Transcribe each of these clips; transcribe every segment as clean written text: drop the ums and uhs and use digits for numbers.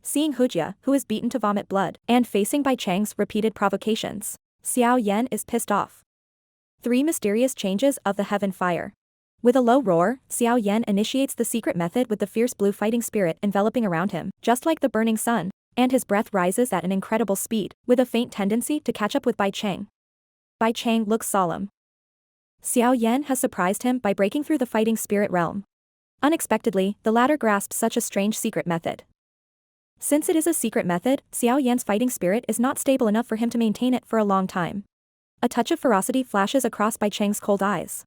Seeing Hujia, who is beaten to vomit blood, and facing Bai Cheng's repeated provocations, Xiao Yan is pissed off. 3 mysterious changes of the heaven fire. With a low roar, Xiao Yan initiates the secret method with the fierce blue fighting spirit enveloping around him, just like the burning sun, and his breath rises at an incredible speed, with a faint tendency to catch up with Bai Cheng. Bai Cheng looks solemn. Xiao Yan has surprised him by breaking through the fighting spirit realm. Unexpectedly, the latter grasped such a strange secret method. Since it is a secret method, Xiao Yan's fighting spirit is not stable enough for him to maintain it for a long time. A touch of ferocity flashes across Bai Cheng's cold eyes.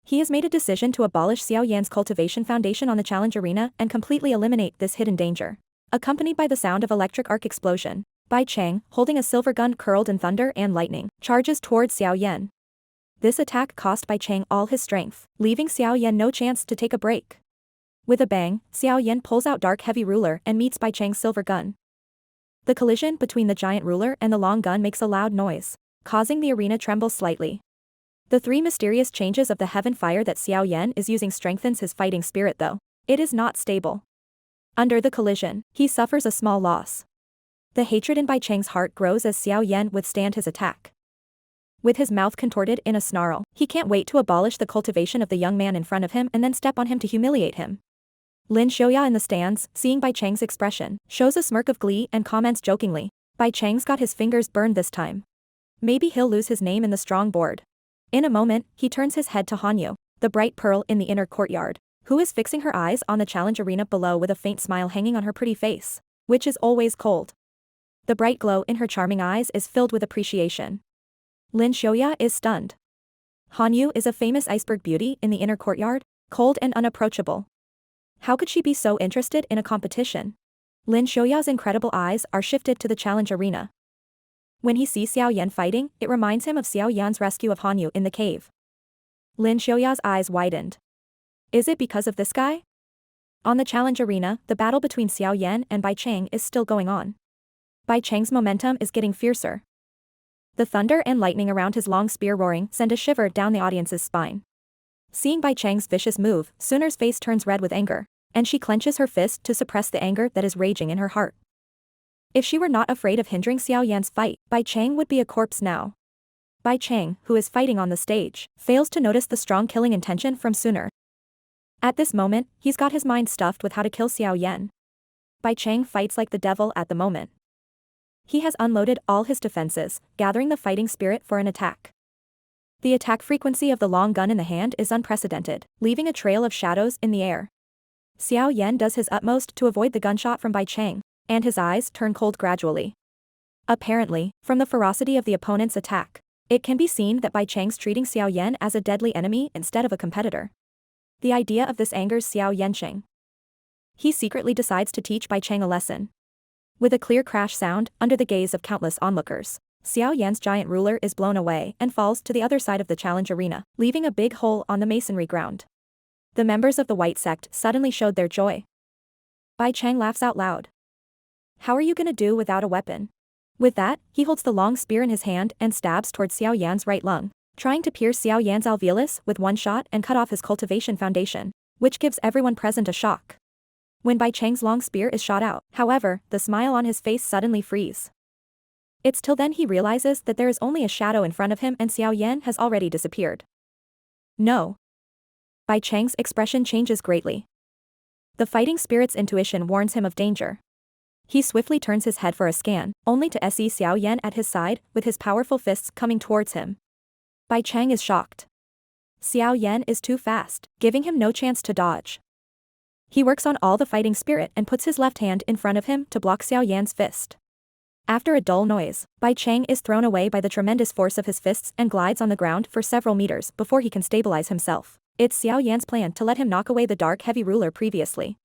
He has made a decision to abolish Xiao Yan's cultivation foundation on the challenge arena and completely eliminate this hidden danger. Accompanied by the sound of electric arc explosion, Bai Cheng, holding a silver gun curled in thunder and lightning, charges towards Xiao Yan. This attack cost Bai Cheng all his strength, leaving Xiao Yan no chance to take a break. With a bang, Xiao Yan pulls out dark heavy ruler and meets Bai Cheng's silver gun. The collision between the giant ruler and the long gun makes a loud noise, causing the arena tremble slightly. The 3 mysterious changes of the heaven fire that Xiao Yan is using strengthens his fighting spirit though. It is not stable. Under the collision, he suffers a small loss. The hatred in Bai Cheng's heart grows as Xiao Yan withstand his attack. With his mouth contorted in a snarl, he can't wait to abolish the cultivation of the young man in front of him and then step on him to humiliate him. Lin Xiaoya in the stands, seeing Bai Cheng's expression, shows a smirk of glee and comments jokingly, "Bai Cheng's got his fingers burned this time. Maybe he'll lose his name in the strong board." In a moment, he turns his head to Hanyu, the bright pearl in the inner courtyard, who is fixing her eyes on the challenge arena below with a faint smile hanging on her pretty face, which is always cold. The bright glow in her charming eyes is filled with appreciation. Lin Xiaoya is stunned. Hanyu is a famous iceberg beauty in the inner courtyard, cold and unapproachable. How could she be so interested in a competition? Lin Xiaoya's incredible eyes are shifted to the challenge arena. When he sees Xiao Yan fighting, it reminds him of Xiao Yan's rescue of Hanyu in the cave. Lin Xiaoya's eyes widened. Is it because of this guy? On the challenge arena, the battle between Xiao Yan and Bai Cheng is still going on. Bai Cheng's momentum is getting fiercer. The thunder and lightning around his long spear roaring send a shiver down the audience's spine. Seeing Bai Cheng's vicious move, Suner's face turns red with anger, and she clenches her fist to suppress the anger that is raging in her heart. If she were not afraid of hindering Xiao Yan's fight, Bai Cheng would be a corpse now. Bai Cheng, who is fighting on the stage, fails to notice the strong killing intention from Suner. At this moment, he's got his mind stuffed with how to kill Xiao Yan. Bai Cheng fights like the devil at the moment. He has unloaded all his defenses, gathering the fighting spirit for an attack. The attack frequency of the long gun in the hand is unprecedented, leaving a trail of shadows in the air. Xiao Yan does his utmost to avoid the gunshot from Bai Cheng, and his eyes turn cold gradually. Apparently, from the ferocity of the opponent's attack, it can be seen that Bai Cheng's treating Xiao Yan as a deadly enemy instead of a competitor. The idea of this angers Xiao Yancheng. He secretly decides to teach Bai Cheng a lesson. With a clear crash sound, under the gaze of countless onlookers, Xiao Yan's giant ruler is blown away and falls to the other side of the challenge arena, leaving a big hole on the masonry ground. The members of the White Sect suddenly showed their joy. Bai Cheng laughs out loud. How are you gonna do without a weapon? With that, he holds the long spear in his hand and stabs towards Xiao Yan's right lung, trying to pierce Xiao Yan's alveolus with one shot and cut off his cultivation foundation, which gives everyone present a shock. When Bai Cheng's long spear is shot out, however, the smile on his face suddenly freezes. It's till then he realizes that there is only a shadow in front of him and Xiao Yan has already disappeared. No. Bai Cheng's expression changes greatly. The fighting spirit's intuition warns him of danger. He swiftly turns his head for a scan, only to see Xiao Yan at his side, with his powerful fists coming towards him. Bai Cheng is shocked. Xiao Yan is too fast, giving him no chance to dodge. He works on all the fighting spirit and puts his left hand in front of him to block Xiao Yan's fist. After a dull noise, Bai Cheng is thrown away by the tremendous force of his fists and glides on the ground for several meters before he can stabilize himself. It's Xiao Yan's plan to let him knock away the dark heavy ruler previously.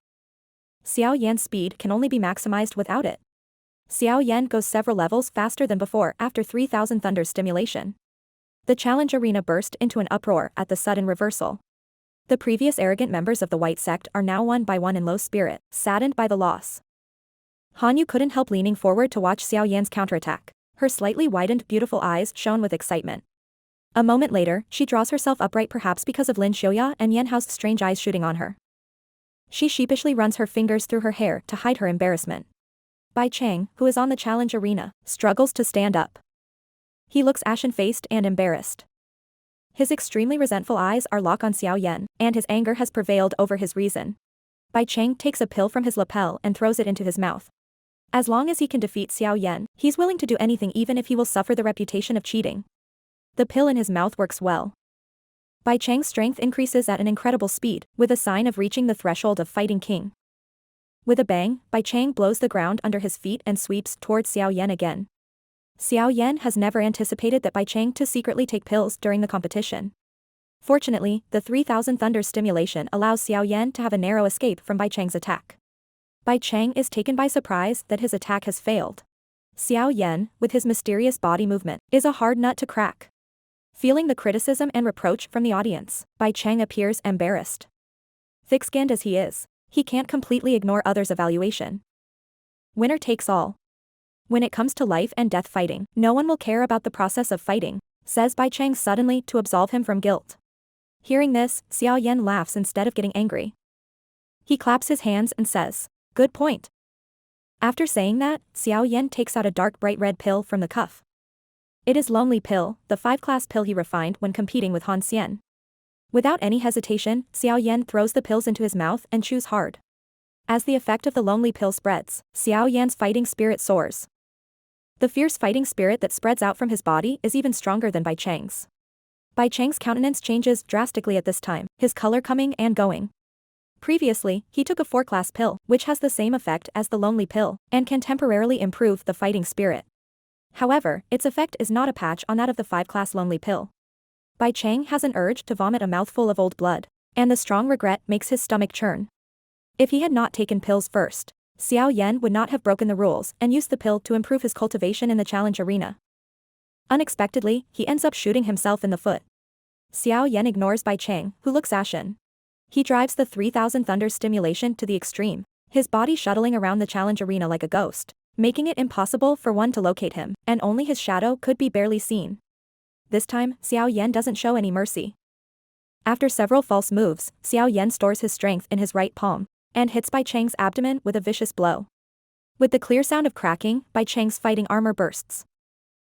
Xiao Yan's speed can only be maximized without it. Xiao Yan goes several levels faster than before after 3000 thunder stimulation. The challenge arena burst into an uproar at the sudden reversal. The previous arrogant members of the White Sect are now one by one in low spirit, saddened by the loss. Hanyu couldn't help leaning forward to watch Xiao Yan's counterattack. Her slightly widened beautiful eyes shone with excitement. A moment later, she draws herself upright, perhaps because of Lin Xiaoya and Yan Hao's strange eyes shooting on her. She sheepishly runs her fingers through her hair to hide her embarrassment. Bai Cheng, who is on the challenge arena, struggles to stand up. He looks ashen-faced and embarrassed. His extremely resentful eyes are locked on Xiao Yan, and his anger has prevailed over his reason. Bai Cheng takes a pill from his lapel and throws it into his mouth. As long as he can defeat Xiao Yan, he's willing to do anything even if he will suffer the reputation of cheating. The pill in his mouth works well. Bai Cheng's strength increases at an incredible speed, with a sign of reaching the threshold of fighting king. With a bang, Bai Cheng blows the ground under his feet and sweeps towards Xiao Yan again. Xiao Yan has never anticipated that Bai Cheng to secretly take pills during the competition. Fortunately, the 3000 Thunder stimulation allows Xiao Yan to have a narrow escape from Bai Cheng's attack. Bai Cheng is taken by surprise that his attack has failed. Xiao Yan, with his mysterious body movement, is a hard nut to crack. Feeling the criticism and reproach from the audience, Bai Cheng appears embarrassed. Thick-skinned as he is, he can't completely ignore others' evaluation. Winner takes all. When it comes to life and death fighting, no one will care about the process of fighting, says Bai Cheng suddenly to absolve him from guilt. Hearing this, Xiao Yan laughs instead of getting angry. He claps his hands and says, "Good point." After saying that, Xiao Yan takes out a dark bright red pill from the cuff. It is Lonely Pill, the 5-class pill he refined when competing with Han Xian. Without any hesitation, Xiao Yan throws the pills into his mouth and chews hard. As the effect of the Lonely Pill spreads, Xiao Yan's fighting spirit soars. The fierce fighting spirit that spreads out from his body is even stronger than Bai Cheng's. Bai Cheng's countenance changes drastically at this time, his color coming and going. Previously, he took a 4-class pill, which has the same effect as the Lonely Pill, and can temporarily improve the fighting spirit. However, its effect is not a patch on that of the 5-class Lonely Pill. Bai Cheng has an urge to vomit a mouthful of old blood, and the strong regret makes his stomach churn. If he had not taken pills first, Xiao Yan would not have broken the rules and used the pill to improve his cultivation in the challenge arena. Unexpectedly, he ends up shooting himself in the foot. Xiao Yan ignores Bai Cheng, who looks ashen. He drives the 3000 Thunder stimulation to the extreme, his body shuttling around the challenge arena like a ghost, making it impossible for one to locate him, and only his shadow could be barely seen. This time, Xiao Yan doesn't show any mercy. After several false moves, Xiao Yan stores his strength in his right palm, and hits Bai Cheng's abdomen with a vicious blow. With the clear sound of cracking, Bai Cheng's fighting armor bursts.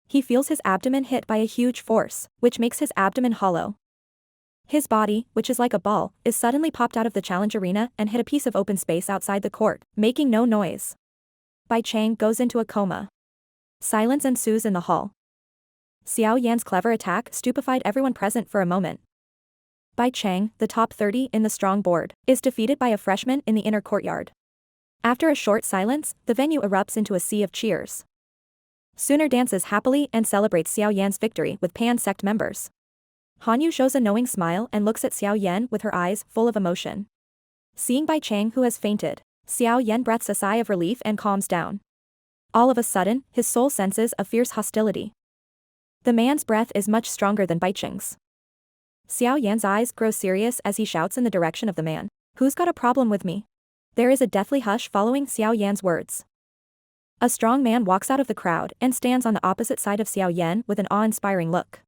He feels his abdomen hit by a huge force, which makes his abdomen hollow. His body, which is like a ball, is suddenly popped out of the challenge arena and hit a piece of open space outside the court, making no noise. Bai Cheng goes into a coma. Silence ensues in the hall. Xiao Yan's clever attack stupefied everyone present for a moment. Bai Cheng, the top 30 in the strong board, is defeated by a freshman in the inner courtyard. After a short silence, the venue erupts into a sea of cheers. Sooner dances happily and celebrates Xiao Yan's victory with Pan sect members. Hanyu shows a knowing smile and looks at Xiao Yan with her eyes full of emotion. Seeing Bai Cheng who has fainted, Xiao Yan breathes a sigh of relief and calms down. All of a sudden, his soul senses a fierce hostility. The man's breath is much stronger than Bai Cheng's. Xiao Yan's eyes grow serious as he shouts in the direction of the man. "Who's got a problem with me?" There is a deathly hush following Xiao Yan's words. A strong man walks out of the crowd and stands on the opposite side of Xiao Yan with an awe-inspiring look.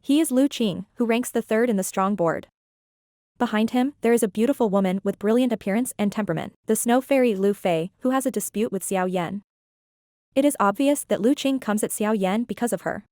He is Lu Qing, who ranks the 3rd in the strong board. Behind him, there is a beautiful woman with brilliant appearance and temperament, the snow fairy Lu Fei, who has a dispute with Xiao Yan. It is obvious that Lu Qing comes at Xiao Yan because of her.